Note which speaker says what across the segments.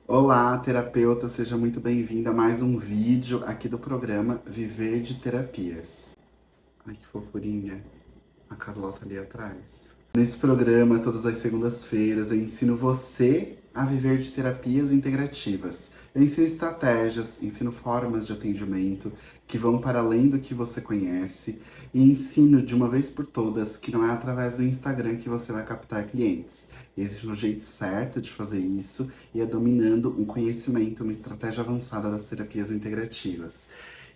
Speaker 1: Olá, terapeuta, seja muito bem-vinda a mais um vídeo aqui do programa Viver de Terapias. Ai, que fofurinha, a Carlota ali atrás. Nesse programa, todas as segundas-feiras, eu ensino você a viver de terapias integrativas. Eu ensino estratégias, ensino formas de atendimento que vão para além do que você conhece e ensino de uma vez por todas que não é através do Instagram que você vai captar clientes. Existe um jeito certo de fazer isso e é dominando um conhecimento, uma estratégia avançada das terapias integrativas.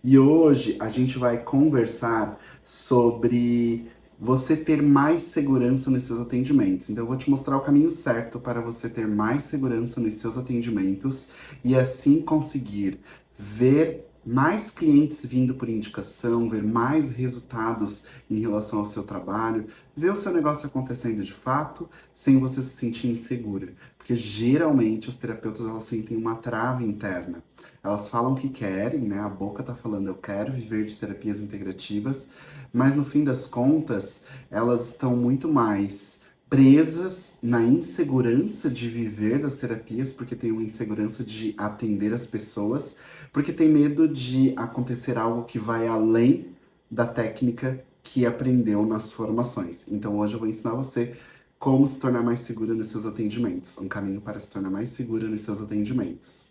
Speaker 1: E hoje a gente vai conversar sobre você ter mais segurança nos seus atendimentos. Então, eu vou te mostrar o caminho certo para você ter mais segurança nos seus atendimentos e assim conseguir ver mais clientes vindo por indicação, ver mais resultados em relação ao seu trabalho, ver o seu negócio acontecendo de fato, sem você se sentir insegura. Porque geralmente as terapeutas elas sentem uma trava interna. Elas falam que querem, né? A boca tá falando eu quero viver de terapias integrativas, mas no fim das contas, elas estão muito mais presas na insegurança de viver das terapias, porque tem uma insegurança de atender as pessoas, porque tem medo de acontecer algo que vai além da técnica que aprendeu nas formações. Então hoje eu vou ensinar você como se tornar mais segura nos seus atendimentos, um caminho para se tornar mais segura nos seus atendimentos.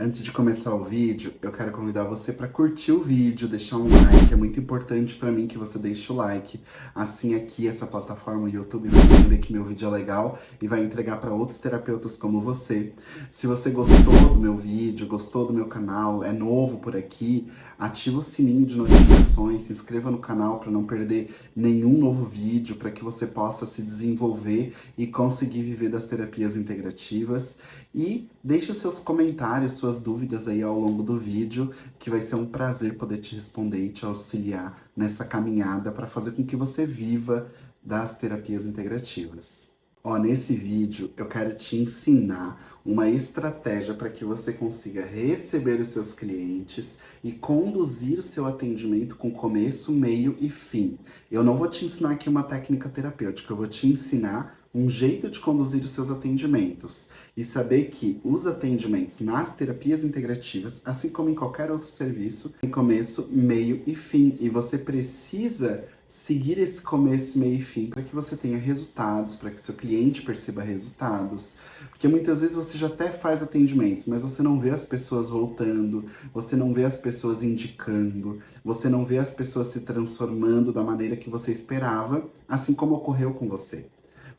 Speaker 1: Antes de começar o vídeo, eu quero convidar você para curtir o vídeo, deixar um like. É muito importante para mim que você deixe o like. Assim aqui essa plataforma, o YouTube, vai entender que meu vídeo é legal e vai entregar para outros terapeutas como você. Se você gostou do meu vídeo, gostou do meu canal, é novo por aqui, ativa o sininho de notificações, se inscreva no canal para não perder nenhum novo vídeo, para que você possa se desenvolver e conseguir viver das terapias integrativas. E deixe os seus comentários, suas dúvidas aí ao longo do vídeo, que vai ser um prazer poder te responder e te auxiliar nessa caminhada para fazer com que você viva das terapias integrativas. Ó, nesse vídeo eu quero te ensinar uma estratégia para que você consiga receber os seus clientes e conduzir o seu atendimento com começo, meio e fim. Eu não vou te ensinar aqui uma técnica terapêutica, eu vou te ensinar um jeito de conduzir os seus atendimentos e saber que os atendimentos nas terapias integrativas, assim como em qualquer outro serviço, tem começo, meio e fim. E você precisa seguir esse começo, meio e fim para que você tenha resultados, para que seu cliente perceba resultados. Porque muitas vezes você já até faz atendimentos, mas você não vê as pessoas voltando, você não vê as pessoas indicando, você não vê as pessoas se transformando da maneira que você esperava, assim como ocorreu com você.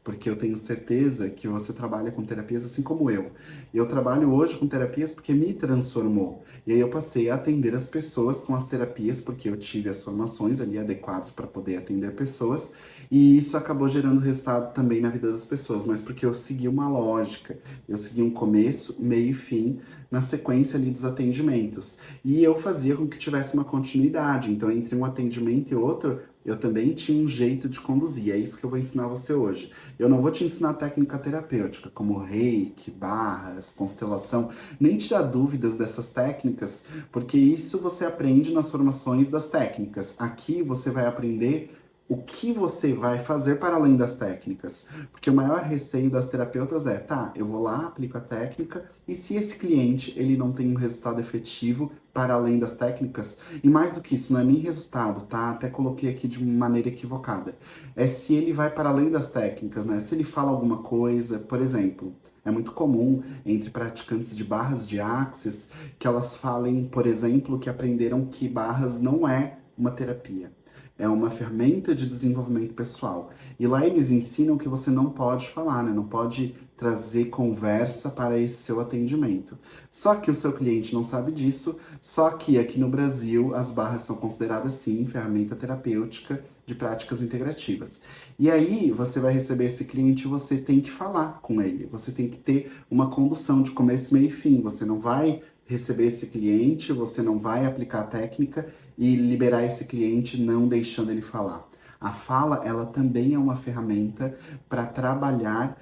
Speaker 1: Porque eu tenho certeza que você trabalha com terapias assim como eu. Eu trabalho hoje com terapias porque me transformou. E aí eu passei a atender as pessoas com as terapias porque eu tive as formações ali adequadas para poder atender pessoas. E isso acabou gerando resultado também na vida das pessoas, mas porque eu segui uma lógica. Eu segui um começo, meio e fim na sequência ali dos atendimentos. E eu fazia com que tivesse uma continuidade. Então, entre um atendimento e outro, eu também tinha um jeito de conduzir. É isso que eu vou ensinar você hoje. Eu não vou te ensinar técnica terapêutica, como reiki, barras, constelação, nem tirar dúvidas dessas técnicas, porque isso você aprende nas formações das técnicas. Aqui você vai aprender o que você vai fazer para além das técnicas. Porque o maior receio das terapeutas é, tá, eu vou lá, aplico a técnica, e se esse cliente ele não tem um resultado efetivo para além das técnicas, e mais do que isso, não é nem resultado, tá? Até coloquei aqui de maneira equivocada. É se ele vai para além das técnicas, né? Se ele fala alguma coisa, por exemplo, é muito comum entre praticantes de barras de Axis que elas falem, por exemplo, que aprenderam que barras não é uma terapia. É uma ferramenta de desenvolvimento pessoal. E lá eles ensinam que você não pode falar, né? Não pode trazer conversa para esse seu atendimento. Só que o seu cliente não sabe disso, só que aqui no Brasil as barras são consideradas sim ferramenta terapêutica de práticas integrativas. E aí você vai receber esse cliente e você tem que falar com ele. Você tem que ter uma condução de começo, meio e fim. Você não vai receber esse cliente, você não vai aplicar a técnica e liberar esse cliente não deixando ele falar. A fala, ela também é uma ferramenta para trabalhar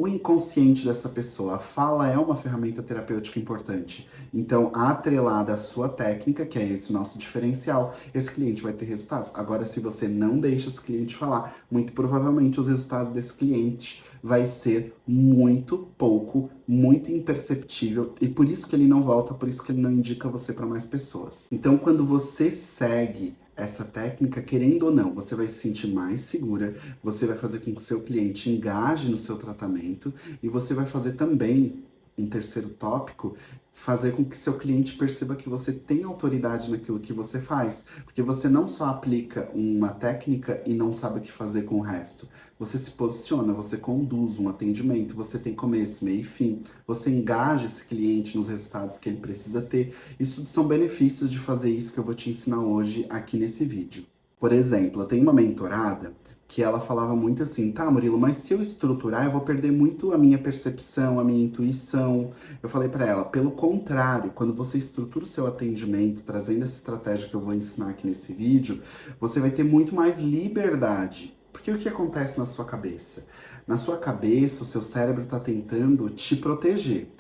Speaker 1: o inconsciente dessa pessoa. A fala é uma ferramenta terapêutica importante. Então, atrelada à sua técnica, que é esse nosso diferencial, esse cliente vai ter resultados. Agora, se você não deixa esse cliente falar, muito provavelmente os resultados desse cliente vai ser muito pouco, muito imperceptível, e por isso que ele não volta, por isso que ele não indica você para mais pessoas. Então, quando você segue essa técnica, querendo ou não, você vai se sentir mais segura, você vai fazer com que o seu cliente engaje no seu tratamento e você vai fazer também, um terceiro tópico, fazer com que seu cliente perceba que você tem autoridade naquilo que você faz, porque você não só aplica uma técnica e não sabe o que fazer com o resto. Você se posiciona, você conduz um atendimento, você tem começo, meio e fim, você engaja esse cliente nos resultados que ele precisa ter. Isso são benefícios de fazer isso que eu vou te ensinar hoje aqui nesse vídeo. Por exemplo, eu tenho uma mentorada que ela falava muito assim, tá, Murilo, mas se eu estruturar, eu vou perder muito a minha percepção, a minha intuição. Eu falei pra ela, pelo contrário, quando você estrutura o seu atendimento, trazendo essa estratégia que eu vou ensinar aqui nesse vídeo, você vai ter muito mais liberdade. Porque o que acontece na sua cabeça? Na sua cabeça, o seu cérebro está tentando te proteger,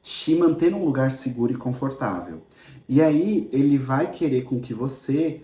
Speaker 1: te manter num lugar seguro e confortável. E aí, ele vai querer com que você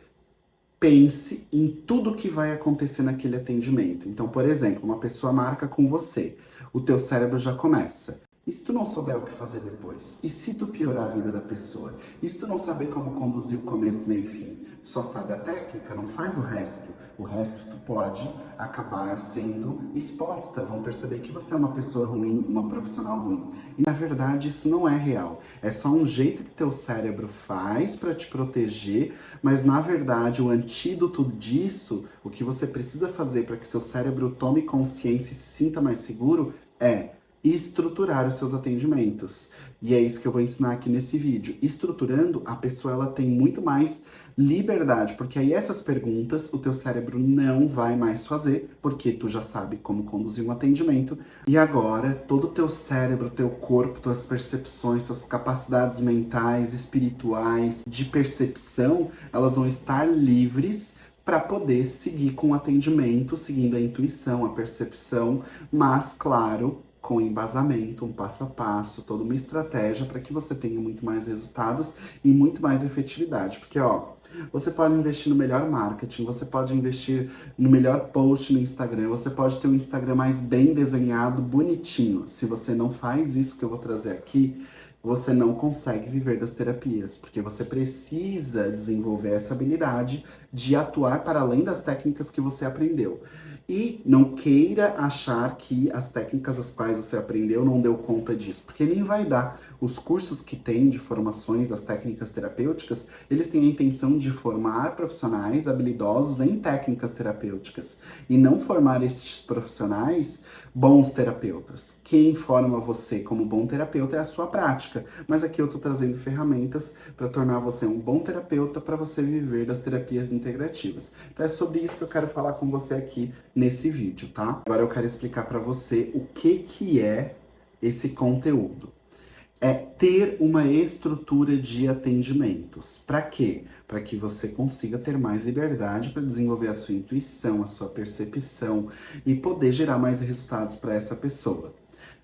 Speaker 1: pense em tudo que vai acontecer naquele atendimento. Então, por exemplo, uma pessoa marca com você, o teu cérebro já começa. E se tu não souber o que fazer depois? E se tu piorar a vida da pessoa? E se tu não saber como conduzir o começo, meio e fim? Tu só sabe a técnica, não faz o resto. O resto tu pode acabar sendo exposta. Vão perceber que você é uma pessoa ruim, uma profissional ruim. E na verdade isso não é real. É só um jeito que teu cérebro faz para te proteger, mas na verdade o antídoto disso, o que você precisa fazer para que seu cérebro tome consciência e se sinta mais seguro é e estruturar os seus atendimentos. E é isso que eu vou ensinar aqui nesse vídeo. Estruturando, a pessoa ela tem muito mais liberdade, porque aí essas perguntas o teu cérebro não vai mais fazer, porque tu já sabe como conduzir um atendimento. E agora, todo o teu cérebro, teu corpo, tuas percepções, tuas capacidades mentais, espirituais, de percepção, elas vão estar livres para poder seguir com o atendimento, seguindo a intuição, a percepção, mas, claro, com embasamento, um passo a passo, toda uma estratégia para que você tenha muito mais resultados e muito mais efetividade. Porque, ó, você pode investir no melhor marketing, você pode investir no melhor post no Instagram, você pode ter um Instagram mais bem desenhado, bonitinho. Se você não faz isso que eu vou trazer aqui, você não consegue viver das terapias, porque você precisa desenvolver essa habilidade de atuar para além das técnicas que você aprendeu. E não queira achar que as técnicas as quais você aprendeu não deu conta disso, porque nem vai dar. Os cursos que tem de formações das técnicas terapêuticas, eles têm a intenção de formar profissionais habilidosos em técnicas terapêuticas e não formar esses profissionais bons terapeutas. Quem forma você como bom terapeuta é a sua prática, mas aqui eu tô trazendo ferramentas para tornar você um bom terapeuta para você viver das terapias integrativas. Então é sobre isso que eu quero falar com você aqui nesse vídeo, tá? Agora eu quero explicar para você o que é esse conteúdo. É ter uma estrutura de atendimentos. Para quê? Para que você consiga ter mais liberdade para desenvolver a sua intuição, a sua percepção e poder gerar mais resultados para essa pessoa.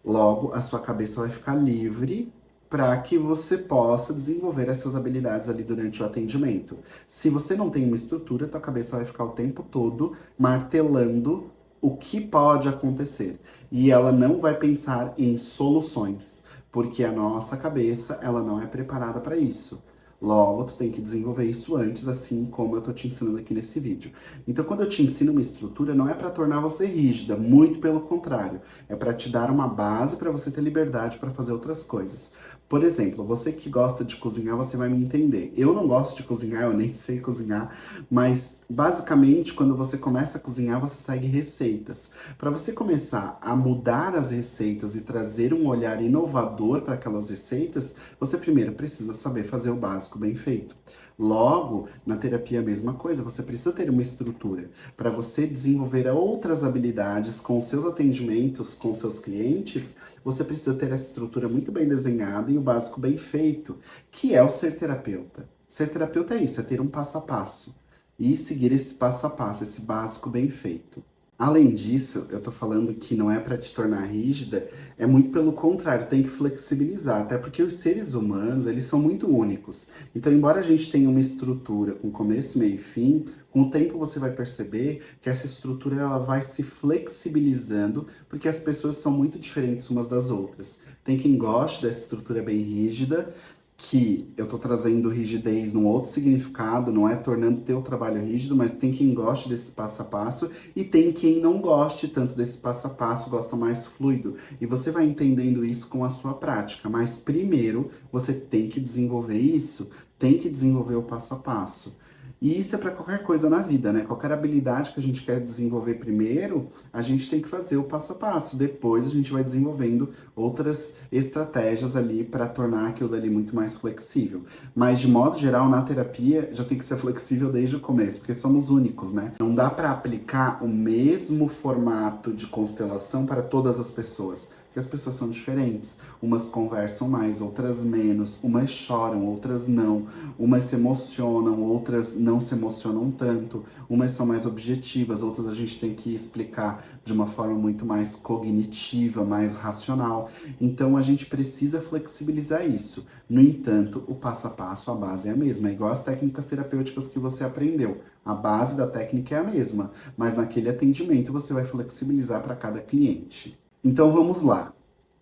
Speaker 1: Logo, a sua cabeça vai ficar livre para que você possa desenvolver essas habilidades ali durante o atendimento. Se você não tem uma estrutura, tua cabeça vai ficar o tempo todo martelando o que pode acontecer. E ela não vai pensar em soluções, porque a nossa cabeça, ela não é preparada para isso. Logo, tu tem que desenvolver isso antes, assim como eu tô te ensinando aqui nesse vídeo. Então, quando eu te ensino uma estrutura, não é para tornar você rígida, muito pelo contrário. É para te dar uma base para você ter liberdade para fazer outras coisas. Por exemplo, você que gosta de cozinhar, você vai me entender. Eu não gosto de cozinhar, eu nem sei cozinhar, mas basicamente, quando você começa a cozinhar, você segue receitas. Para você começar a mudar as receitas e trazer um olhar inovador para aquelas receitas, você primeiro precisa saber fazer o básico bem feito. Logo, na terapia a mesma coisa, você precisa ter uma estrutura para você desenvolver outras habilidades com seus atendimentos, com seus clientes. Você precisa ter essa estrutura muito bem desenhada e o básico bem feito, que é o ser terapeuta. Ser terapeuta é isso, é ter um passo a passo e seguir esse passo a passo, esse básico bem feito. Além disso, eu tô falando que não é para te tornar rígida, é muito pelo contrário, tem que flexibilizar, até porque os seres humanos, eles são muito únicos. Então, embora a gente tenha uma estrutura com começo, meio e fim, com o tempo você vai perceber que essa estrutura ela vai se flexibilizando, porque as pessoas são muito diferentes umas das outras. Tem quem goste dessa estrutura bem rígida, que eu tô trazendo rigidez num outro significado, não é tornando teu trabalho rígido, mas tem quem goste desse passo a passo e tem quem não goste tanto desse passo a passo, gosta mais fluido. E você vai entendendo isso com a sua prática, mas primeiro você tem que desenvolver isso, tem que desenvolver o passo a passo. E isso é para qualquer coisa na vida, né? Qualquer habilidade que a gente quer desenvolver primeiro, a gente tem que fazer o passo a passo. Depois a gente vai desenvolvendo outras estratégias ali para tornar aquilo dali muito mais flexível. Mas de modo geral, na terapia já tem que ser flexível desde o começo, porque somos únicos, né? Não dá para aplicar o mesmo formato de constelação para todas as pessoas. Porque as pessoas são diferentes. Umas conversam mais, outras menos. Umas choram, outras não. Umas se emocionam, outras não se emocionam tanto. Umas são mais objetivas, outras a gente tem que explicar de uma forma muito mais cognitiva, mais racional. Então a gente precisa flexibilizar isso. No entanto, o passo a passo, a base é a mesma. É igual as técnicas terapêuticas que você aprendeu. A base da técnica é a mesma, mas naquele atendimento você vai flexibilizar para cada cliente. Então vamos lá.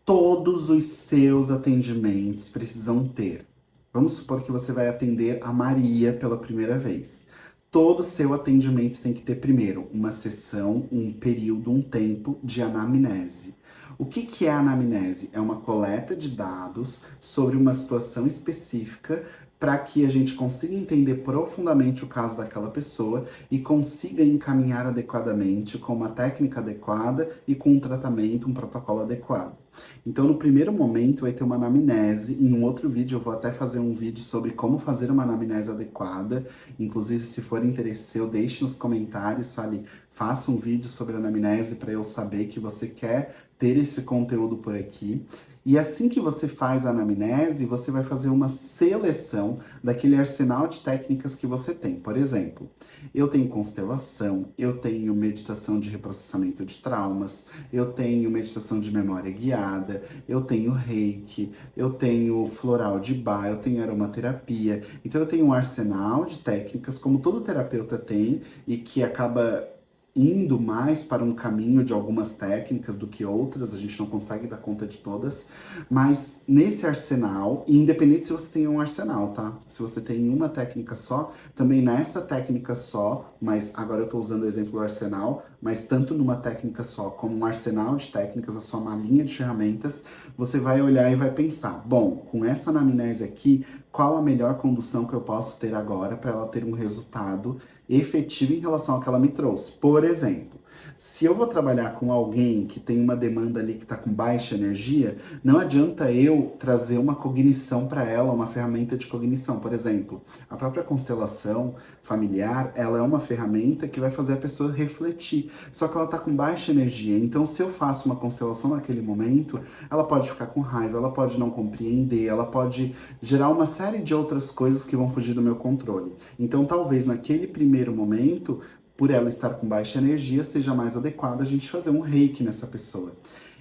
Speaker 1: Todos os seus atendimentos precisam ter. Vamos supor que você vai atender a Maria pela primeira vez. Todo seu atendimento tem que ter primeiro uma sessão, um período, um tempo de anamnese. O que que é a anamnese? É uma coleta de dados sobre uma situação específica para que a gente consiga entender profundamente o caso daquela pessoa e consiga encaminhar adequadamente com uma técnica adequada e com um tratamento, um protocolo adequado. Então, no primeiro momento, vai ter uma anamnese. Em um outro vídeo, eu vou até fazer um vídeo sobre como fazer uma anamnese adequada. Inclusive, se for interessante, deixe nos comentários, fale, faça um vídeo sobre anamnese para eu saber que você quer ter esse conteúdo por aqui. E assim que você faz a anamnese, você vai fazer uma seleção daquele arsenal de técnicas que você tem. Por exemplo, eu tenho constelação, eu tenho meditação de reprocessamento de traumas, eu tenho meditação de memória guiada, eu tenho reiki, eu tenho floral de Bach, eu tenho aromaterapia. Então eu tenho um arsenal de técnicas, como todo terapeuta tem, e que acaba indo mais para um caminho de algumas técnicas do que outras, a gente não consegue dar conta de todas, mas nesse arsenal, e independente se você tem um arsenal, tá? Se você tem uma técnica só, também nessa técnica só, mas agora eu tô usando o exemplo do arsenal, mas tanto numa técnica só como um arsenal de técnicas, a sua malinha de ferramentas, você vai olhar e vai pensar, bom, com essa anamnese aqui, qual a melhor condução que eu posso ter agora para ela ter um resultado efetivo em relação ao que ela me trouxe. Por exemplo, se eu vou trabalhar com alguém que tem uma demanda ali que está com baixa energia, não adianta eu trazer uma cognição para ela, uma ferramenta de cognição. Por exemplo, a própria constelação familiar, ela é uma ferramenta que vai fazer a pessoa refletir. Só que ela está com baixa energia. Então, se eu faço uma constelação naquele momento, ela pode ficar com raiva, ela pode não compreender, ela pode gerar uma série de outras coisas que vão fugir do meu controle. Então, talvez naquele primeiro momento, por ela estar com baixa energia, seja mais adequado a gente fazer um reiki nessa pessoa.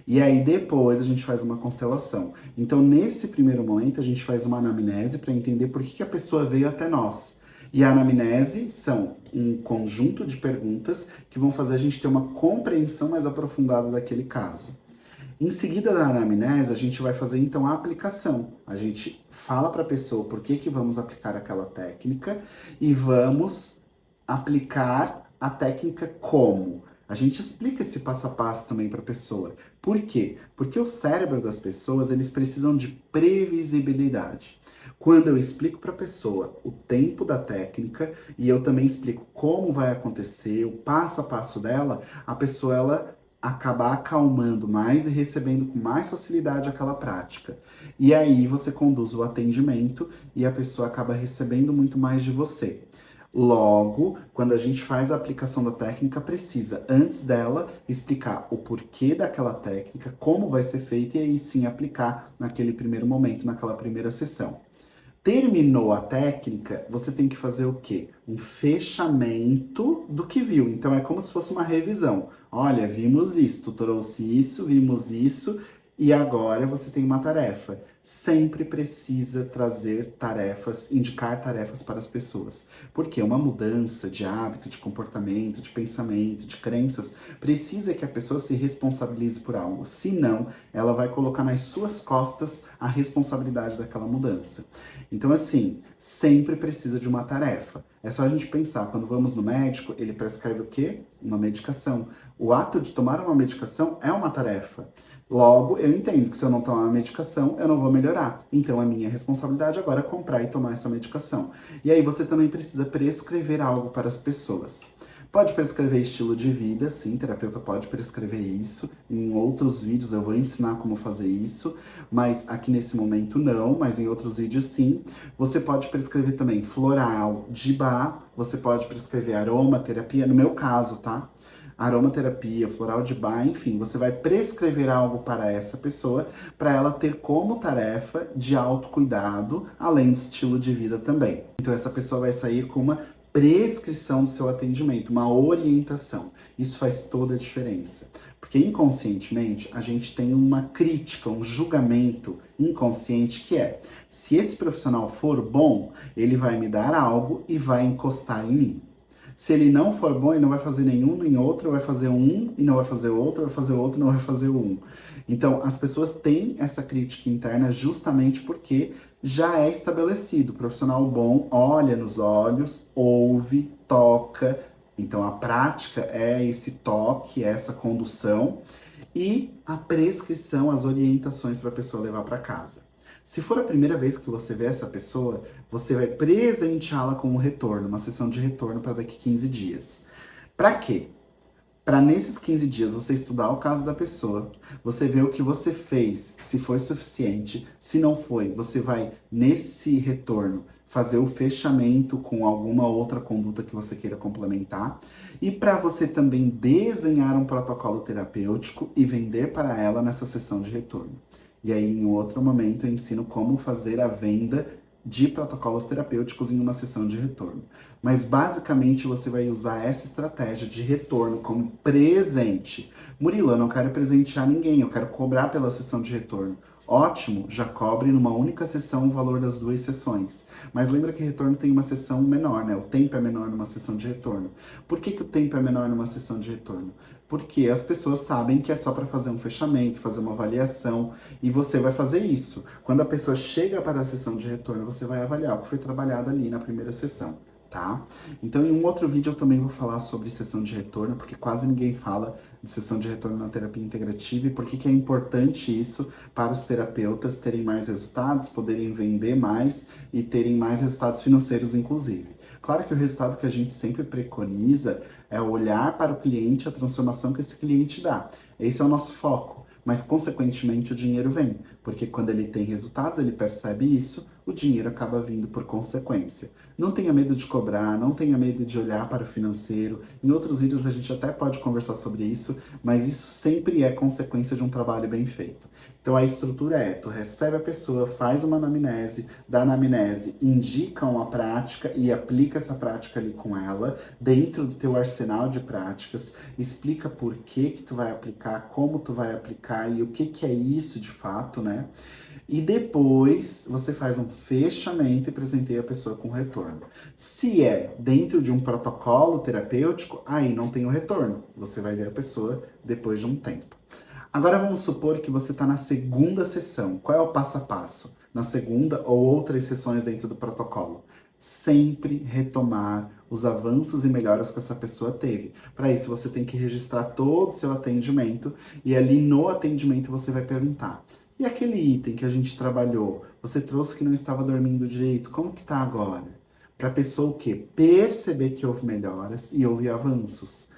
Speaker 1: E aí depois a gente faz uma constelação. Então, nesse primeiro momento, a gente faz uma anamnese para entender por que a pessoa veio até nós. E a anamnese são um conjunto de perguntas que vão fazer a gente ter uma compreensão mais aprofundada daquele caso. Em seguida da anamnese, a gente vai fazer então a aplicação. A gente fala para a pessoa por que vamos aplicar aquela técnica e vamos aplicar a técnica como. A gente explica esse passo a passo também para a pessoa. Por quê? Porque o cérebro das pessoas, eles precisam de previsibilidade. Quando eu explico para a pessoa o tempo da técnica e eu também explico como vai acontecer, o passo a passo dela, a pessoa ela acaba acalmando mais e recebendo com mais facilidade aquela prática. E aí você conduz o atendimento e a pessoa acaba recebendo muito mais de você. Logo, quando a gente faz a aplicação da técnica, precisa, antes dela, explicar o porquê daquela técnica, como vai ser feita e aí sim aplicar naquele primeiro momento, naquela primeira sessão. Terminou a técnica, você tem que fazer o quê? Um fechamento do que viu. Então é como se fosse uma revisão. Olha, vimos isso, tu trouxe isso, vimos isso, e agora você tem uma tarefa. Sempre precisa trazer tarefas, indicar tarefas para as pessoas. Porque uma mudança de hábito, de comportamento, de pensamento, de crenças, precisa que a pessoa se responsabilize por algo. Senão, ela vai colocar nas suas costas a responsabilidade daquela mudança. Então, assim, sempre precisa de uma tarefa. É só a gente pensar, quando vamos no médico, ele prescreve o quê? Uma medicação. O ato de tomar uma medicação é uma tarefa. Logo, eu entendo que se eu não tomar uma medicação, eu não vou melhorar. Então, a minha responsabilidade agora é comprar e tomar essa medicação. E aí, você também precisa prescrever algo para as pessoas. Pode prescrever estilo de vida, sim, terapeuta pode prescrever isso. Em outros vídeos eu vou ensinar como fazer isso, mas aqui nesse momento não, mas em outros vídeos sim. Você pode prescrever também floral de bar, você pode prescrever aromaterapia, no meu caso, tá? Aromaterapia, floral de bar, enfim, você vai prescrever algo para essa pessoa, para ela ter como tarefa de autocuidado, além de estilo de vida também. Então essa pessoa vai sair com uma prescrição do seu atendimento, uma orientação. Isso faz toda a diferença. Porque inconscientemente a gente tem uma crítica, um julgamento inconsciente que é: se esse profissional for bom, ele vai me dar algo e vai encostar em mim. Se ele não for bom, ele não vai fazer nenhum nem outro, vai fazer um e não vai fazer outro, vai fazer outro e não vai fazer um. Então, as pessoas têm essa crítica interna justamente porque já é estabelecido. O profissional bom olha nos olhos, ouve, toca. Então, a prática é esse toque, essa condução e a prescrição, as orientações para a pessoa levar para casa. Se for a primeira vez que você vê essa pessoa, você vai presenteá-la com um retorno, uma sessão de retorno para daqui 15 dias. Para quê? Para nesses 15 dias você estudar o caso da pessoa, você ver o que você fez, se foi suficiente, se não foi, você vai nesse retorno fazer o fechamento com alguma outra conduta que você queira complementar e para você também desenhar um protocolo terapêutico e vender para ela nessa sessão de retorno. E aí, em outro momento, eu ensino como fazer a venda de protocolos terapêuticos em uma sessão de retorno. Mas, basicamente, você vai usar essa estratégia de retorno como presente. Murilo, eu não quero presentear ninguém, eu quero cobrar pela sessão de retorno. Ótimo, já cobre numa única sessão o valor das 2 sessões. Mas lembra que retorno tem uma sessão menor, né? O tempo é menor numa sessão de retorno. Por que o tempo é menor numa sessão de retorno? Porque as pessoas sabem que é só para fazer um fechamento, fazer uma avaliação, e você vai fazer isso. Quando a pessoa chega para a sessão de retorno, você vai avaliar o que foi trabalhado ali na primeira sessão, tá? Então, em um outro vídeo eu também vou falar sobre sessão de retorno, porque quase ninguém fala de sessão de retorno na terapia integrativa e por que é importante isso para os terapeutas terem mais resultados, poderem vender mais e terem mais resultados financeiros, inclusive. Claro que o resultado que a gente sempre preconiza é olhar para o cliente, a transformação que esse cliente dá. Esse é o nosso foco. Mas, consequentemente, o dinheiro vem. Porque quando ele tem resultados, ele percebe isso, o dinheiro acaba vindo por consequência. Não tenha medo de cobrar, não tenha medo de olhar para o financeiro. Em outros vídeos a gente até pode conversar sobre isso, mas isso sempre é consequência de um trabalho bem feito. Então a estrutura é: tu recebe a pessoa, faz uma anamnese, da anamnese indica uma prática e aplica essa prática ali com ela, dentro do teu arsenal de práticas, explica por que tu vai aplicar, como tu vai aplicar e o que é isso de fato, né? E depois você faz um fechamento e presenteia a pessoa com retorno. Se é dentro de um protocolo terapêutico, aí não tem o retorno. Você vai ver a pessoa depois de um tempo. Agora vamos supor que você está na segunda sessão. Qual é o passo a passo? Na segunda ou outras sessões dentro do protocolo? Sempre retomar os avanços e melhoras que essa pessoa teve. Para isso, você tem que registrar todo o seu atendimento e ali no atendimento você vai perguntar: e aquele item que a gente trabalhou, você trouxe que não estava dormindo direito, como que tá agora? Para a pessoa o quê? Perceber que houve melhoras e houve avanços.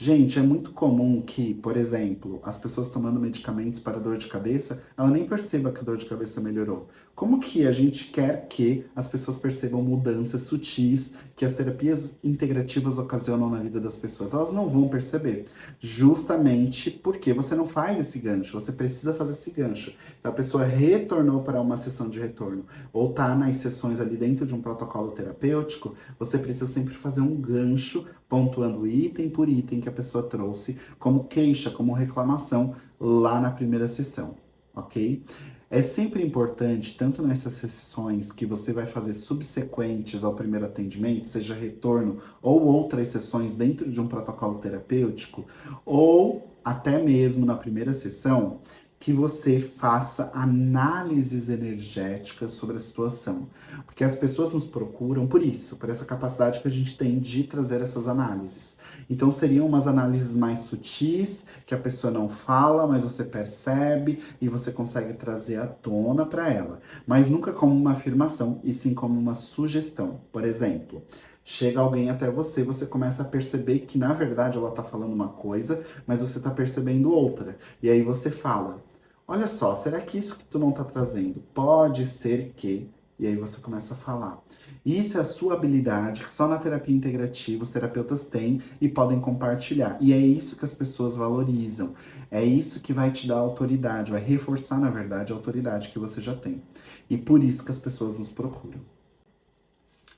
Speaker 1: Gente, é muito comum que, por exemplo, as pessoas tomando medicamentos para dor de cabeça, ela nem perceba que a dor de cabeça melhorou. Como que a gente quer que as pessoas percebam mudanças sutis que as terapias integrativas ocasionam na vida das pessoas? Elas não vão perceber, justamente porque você não faz esse gancho, você precisa fazer esse gancho. Então, a pessoa retornou para uma sessão de retorno, ou está nas sessões ali dentro de um protocolo terapêutico, você precisa sempre fazer um gancho pontuando item por item que a pessoa trouxe como queixa, como reclamação lá na primeira sessão, ok? É sempre importante, tanto nessas sessões que você vai fazer subsequentes ao primeiro atendimento, seja retorno ou outras sessões dentro de um protocolo terapêutico, ou até mesmo na primeira sessão, que você faça análises energéticas sobre a situação. Porque as pessoas nos procuram por isso, por essa capacidade que a gente tem de trazer essas análises. Então seriam umas análises mais sutis, que a pessoa não fala, mas você percebe e você consegue trazer à tona para ela. Mas nunca como uma afirmação, e sim como uma sugestão. Por exemplo, chega alguém até você, você começa a perceber que na verdade ela tá falando uma coisa, mas você tá percebendo outra. E aí você fala: olha só, será que isso que tu não tá trazendo pode ser que... E aí você começa a falar. Isso é a sua habilidade que só na terapia integrativa os terapeutas têm e podem compartilhar. E é isso que as pessoas valorizam. É isso que vai te dar autoridade, vai reforçar, na verdade, a autoridade que você já tem. E por isso que as pessoas nos procuram.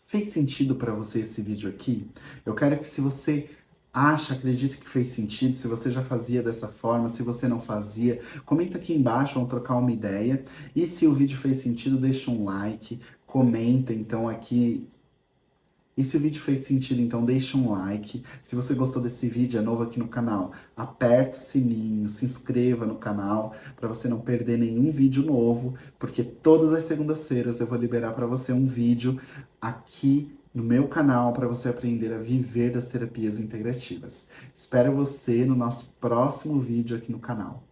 Speaker 1: Fez sentido para você esse vídeo aqui? Eu quero que, se você acha, acredita que fez sentido, se você já fazia dessa forma, se você não fazia, comenta aqui embaixo, vamos trocar uma ideia. E se o vídeo fez sentido, deixa um like, comenta então aqui. E se o vídeo fez sentido, então deixa um like. Se você gostou desse vídeo, é novo aqui no canal, aperta o sininho, se inscreva no canal para você não perder nenhum vídeo novo, porque todas as segundas-feiras eu vou liberar para você um vídeo aqui no meu canal para você aprender a viver das terapias integrativas. Espero você no nosso próximo vídeo aqui no canal.